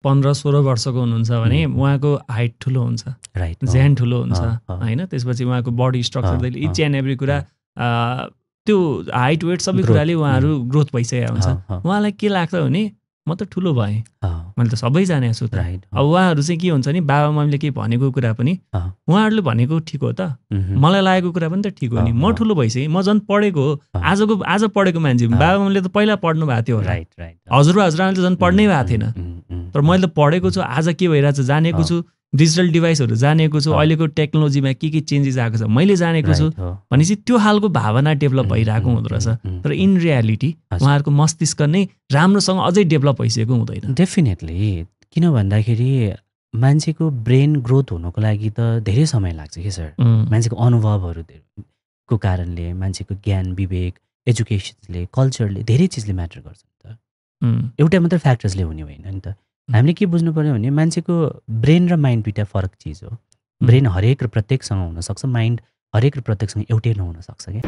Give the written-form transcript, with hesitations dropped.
15-16 वर्षको हुनुहुन्छ भने उहाँको हाइट ठुलो हुन्छ, राइट ज्यान ठुलो हुन्छ होइन। त्यसपछि उहाँको बडी स्ट्रक्चरदेखि इच एन्ड एभ्री कुरा त्यो हाइट वेट सबै कुराले उहाँहरू ग्रोथ भइसकेको हुन्छ। उहाँलाई के लाग्छ भने म त ठुलो भएँ, मैले त सबै जानेको छु त। अब उहाँहरू चाहिँ के हुन्छ नि, बाबा मम्मीले के भनेको कुरा पनि उहाँहरूले भनेको ठिक हो त, मलाई लागेको कुरा पनि त ठिक हो नि। म ठुलो भइसकेँ, म झन् पढेको हो, आज पढेको मान्छे। बाबा मम्मीले त पहिला पढ्नु भएको थियो होला, हजुरआमाले त झन् पढ्नै भएको थिएन, तर मैले त पढेको छु, आज के भइरहेछ जानेको छु, डिजिटल डिभाइसहरू जानेको छु, अहिलेको टेक्नोलोजीमा के चेन्जेस आएको छ मैले जानेको छु भनेपछि त्यो खालको भावना डेभलप भइरहेको हुँदो रहेछ। तर इन रियालिटी उहाँहरूको मस्तिष्क नै राम्रोसँग अझै डेभलप भइसकेको हुँदैन। डेफिनेटली, किन भन्दाखेरि मान्छेको ब्रेन ग्रोथ हुनको लागि त धेरै समय लाग्छ कि सर। मान्छेको अनुभवहरूको कारणले, मान्छेको ज्ञान विवेक, एजुकेसनले, कल्चरले, धेरै चिजले म्याटर गर्छ नि त। एउटा मात्र फ्याक्टर्सले हुने होइन नि त। हामीले के बुझ्नु पर्यो भने मान्छेको ब्रेन र माइन्ड दुइटा फरक चिज हो। ब्रेन हरेक र प्रत्येकसँग हुनसक्छ, माइन्ड हरेक र प्रत्येकसँग एउटै नहुन सक्छ क्या।